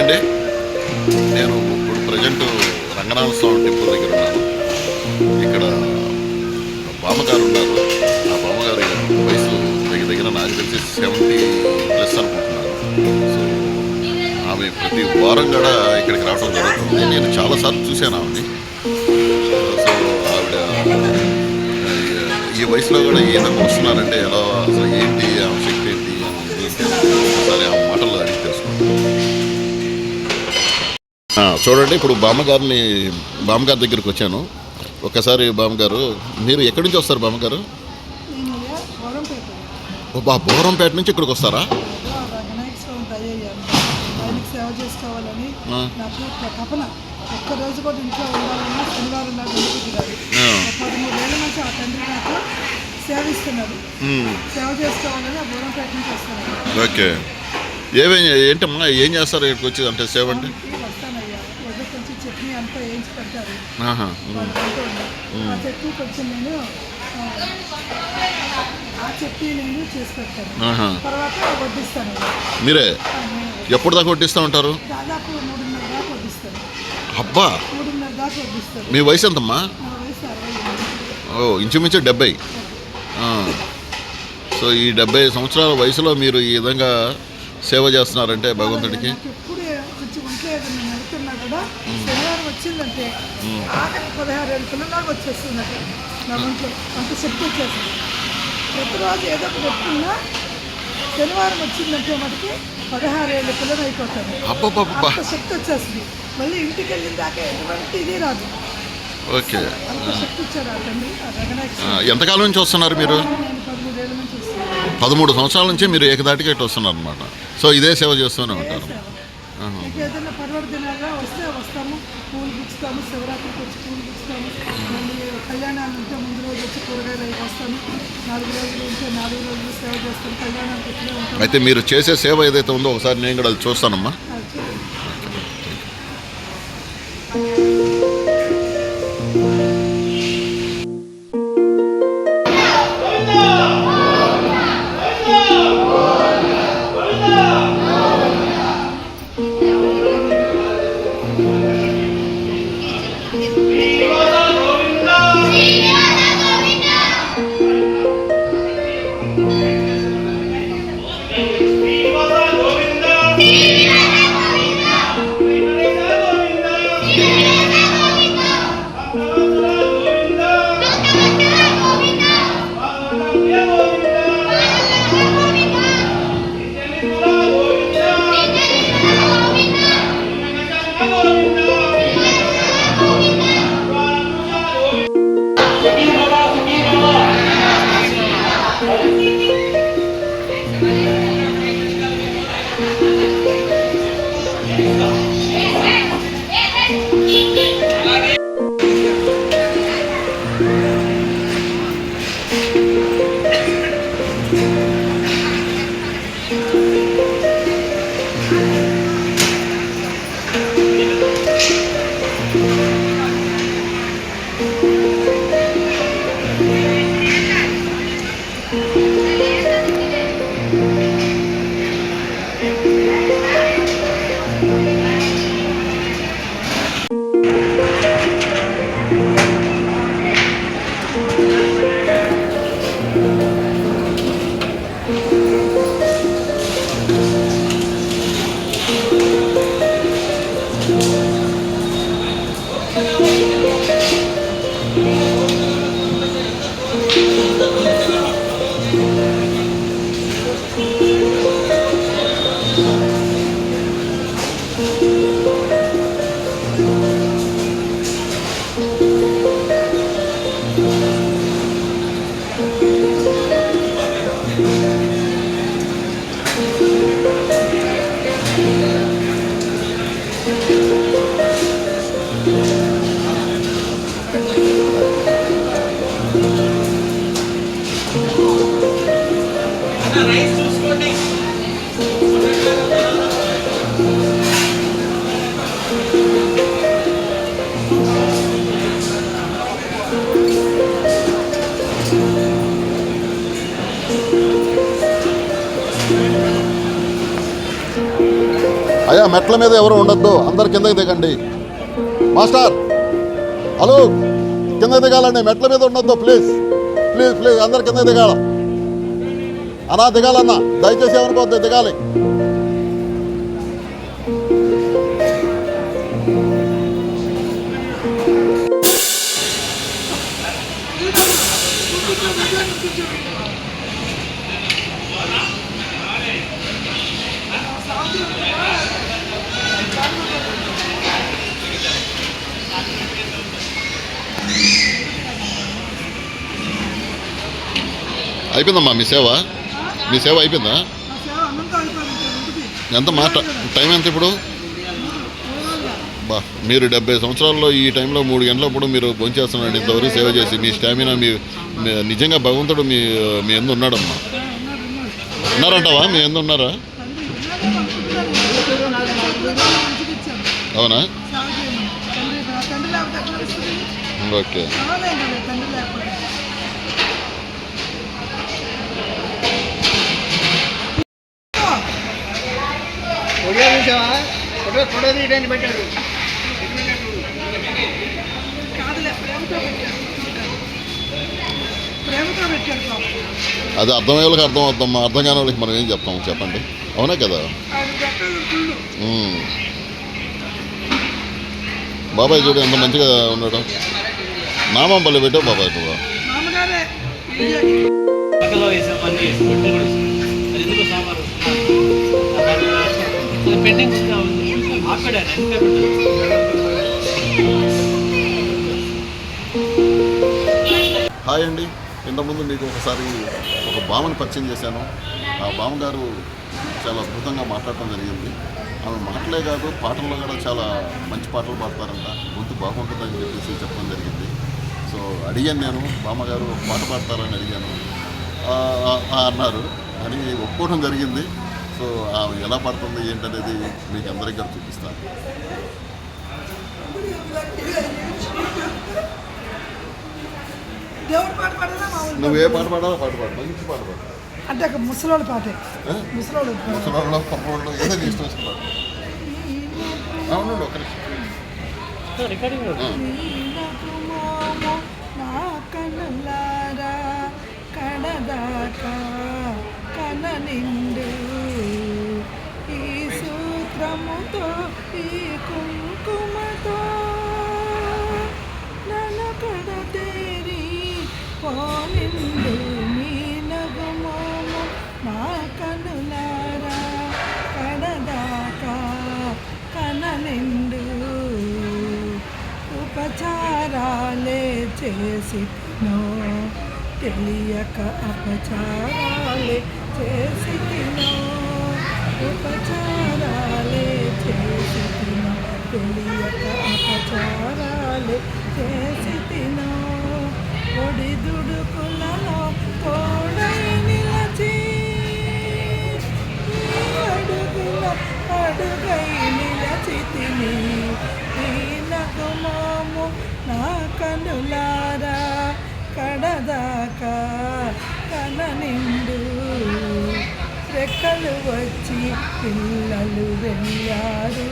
అండి. నేను ఇప్పుడు ప్రజెంట్ రంగనాథ స్వామి టెంపుల్ దగ్గర ఉన్నాను. ఇక్కడ బామ్మగారు ఉన్నారు. ఆ బామ్మగారి వయసు దగ్గర దగ్గర నాకు తెలిసి 70+ అనుకుంటున్నాను. సో ఆమె ప్రతి వారం కూడా ఇక్కడికి రావడం జరుగుతుంది. నేను చాలాసార్లు చూశాను ఆమెని. సో ఆవిడ ఈ వయసులో కూడా ఏ విధంగా వస్తున్నారంటే ఎలా, అసలు ఏంటి ఆమె శక్తి ఏంటి ఒకసారి ఆ మాటల్లో అడిగి తెలుసుకుంటాం. చూడండి, ఇప్పుడు బామ్మగారి దగ్గరికి వచ్చాను. ఒక్కసారి బామ్మగారు, మీరు ఎక్కడి నుంచి వస్తారు బామ్మగారు? బోరంపేట నుంచి ఇక్కడికి వస్తారా? సేవ చేసుకోవాలని నాకు తపన. ఒక్కరోజు కూడా ఇంట్లో ఉండాలన్నా శనివారం నాకు ఇంటికి కాదు. 13 ఏళ్ళ నుంచి ఆ తండ్రి నాకు సేవ ఇస్తున్నాడు. సేవ చేసుకోవాలని ఆ బోరంపేట నుంచి వస్తున్నాను. ఓకే, ఏంటమ్మా ఏం చేస్తారు ఇక్కడికి వచ్చి? అంటే సేవ అంటే వస్తానయ్యా, రోజు కొంచెం చట్నీ అంతా వేయించి పెడతారు. ఆ చట్నీ కొంచెం నేను చేసి పెడతాను. తర్వాత వడ్డిస్తాను. మీరే ఎప్పుడు దాకా వడ్డిస్తూ ఉంటారు? దాదాపు 3:30 దాకా వడ్డిస్తాను. అబ్బా, 3:30 దాకా వడ్డిస్తాను. మీ వయసు ఎంతమ్మా? నా వయసు 68. ఓ, ఇంచుమించు 70. సో ఈ 70 సంవత్సరాల వయసులో మీరు ఈ విధంగా సేవ చేస్తున్నారంటే భగవంతుడికి. ఎప్పుడు కొంచెం ఉంటే ఏదైనా నడుతున్నా కూడా శనివారం వచ్చిందంటే ఆఖరి 16 ఏళ్ళ పిల్లలాగా వచ్చేస్తుందట నా ఒంట్లో. అంత శక్తి వచ్చేస్తుంది. ప్రతిరోజు ఏదో ఒక పెట్టుకున్నా శనివారం వచ్చిందంటే మనకి 16 ఏళ్ళ పిల్లలు అయిపోతారు. అంత శక్తి వచ్చేస్తుంది. మళ్ళీ ఇంటికి వెళ్ళిన దాకా ఎటువంటి ఇది రాదు. ఓకే, అంత శక్తి ఇచ్చారు ఆ తండ్రి. ఎంతకాలం నుంచి వస్తున్నారు మీరు? నేను 13 ఏళ్ళ నుంచి వస్తున్నాను. 13 సంవత్సరాల నుంచి మీరు ఏకదాటిగా ఇటు వస్తున్నారు అనమాట. సో ఇదే సేవ చేస్తూనే ఉంటారు. ఏదైనా పర్వత దినాల్లో వస్తే వస్తాము, పూలు గుచ్చుతాము. శివరాత్రికి వచ్చి పూలు గుచ్చుతాము. మళ్ళీ కళ్యాణాలు ఉంటే ముందు రోజు వచ్చి కూరగాయలు అవి వస్తాము. 4 రోజులు ఉంటే 4 రోజులు సేవ చేస్తాము. కళ్యాణానికి వచ్చి ఉంటాము. అయితే మీరు చేసే సేవ ఏదైతే ఉందో ఒకసారి నేను కూడా అది చూస్తానమ్మా. అయ్యా మెట్ల మీద ఎవరు ఉండొద్దు, అందరు కిందకి దిగండి. మాస్టర్ హలో, కింద దిగాలండి, మెట్ల మీద ఉండొద్దు. ప్లీజ్ ప్లీజ్ ప్లీజ్ అందరు కింద దిగాల అన్నా, దిగాలన్నా దయచేసి ఏమనుకోవద్దు, దిగాలి. అయిపోయిందమ్మా మీ సేవ? మీ సేవ అయిపోయిందా? నా సేవ అన్నంతా అయిపోయింది ఇంటికి. ఎంత మాట టైం ఎంత ఇప్పుడు? బా, మీరు 70 సంవత్సరాల్లో ఈ టైంలో 3 గంటలప్పుడు మీరు భోంచేస్తున్నాడు, ఇంతవరకు సేవ చేసి మీ స్టామినా నిజంగా భగవంతుడు మీ ఎందు ఉన్నాడమ్మా. ఉన్నారంటావా? మీ ఎందు ఉన్నారా? తండ్రి ఉన్నాడే అనుకుంటున్నాను. మంచిగా ఇచ్చాను అవునా? సేవ చేయమని. తండ్రి లేకపోతే ఎట్లా ఇస్తుంది? ఓకే. కావాలేం కదా తండ్రి లేకపోతే. కాదులే, ప్రేమతో పెట్టాడు. ప్రేమతో పెట్టాడు పాపం. అది అర్థమయ్యే వాళ్ళకి అర్థం అవుతామ్మా, అర్థం కాని వాళ్ళకి మనం ఏం చెప్తాము చెప్పండి, అవునా కదా? ఆయన పెట్టాడు ఫుల్లు. బాబాయ్ చూడు ఎంత మంచిగా ఉన్నాడు. నామం పల్లె పెట్టావు బాబాయ్ నువ్వు. మామగారే ఇండియాకి. పక్కలో వేసాం, అన్నీ వేసాం, పెట్టి కూడా వేసాం. అది ఎందుకో సాంబార్ పెండింగ్ ఆపాడాను ఎంత హాయ్ అండి, ఇంతకుముందు మీకు ఒకసారి ఒక భామని పరిచయం చేశాను. ఆ బామ్మగారు చాలా అద్భుతంగా మాట్లాడటం జరిగింది. ఆమె మాటలే కాదు, పాటల్లో కూడా చాలా మంచి పాటలు పాడతారంట, గొంతు బాగుంటుందని చెప్పడం జరిగింది. సో అడిగాను నేను, బామ్మగారు ఒక పాట పాడతారని అడిగాను. అన్నారు అని ఒప్పుకోవడం జరిగింది. సో ఆమె ఎలా పాడుతుంది ఏంటనేది మీకు అందరికీ కూడా చూపిస్తాను. దేవుడి పాట పాడదా మామూలు నువ్వు ఏ పాట పాడాలో పాట పాడు, మంచి పాట పాడు. అంటే ఒక ముసలోళ్ళ పాటే. ముసలోళ్ళు ముసలాళ్ళు పప్పులు ఏదో ఇష్టం వచ్చిన పాట. అవునండి ఒక నిమిషం. రికార్డింగ్ నా కనులారా కడదాకా కన నిండు ఈ సూత్రముతో ఈ కుంకుమతో నన్ను కడతేరి పోనిండు మీ నగుమోము నా కనులారా కడదాకా కన నిండు ఉపచారాలే చేసి నో తెలియక అపచారాలే చేసి తినో ఉపచారాలే చేసి తినో తెలియక అపచారాలే చేసి తినో ఒడి దుడుకులలో తోడై నిలచి అడుగుల అడుగై నిలచి తిని నగుమోము నా కనులారా కడదాకా కన నిండు రెక్కలు వచ్చి పిల్లలు వెళ్ళారు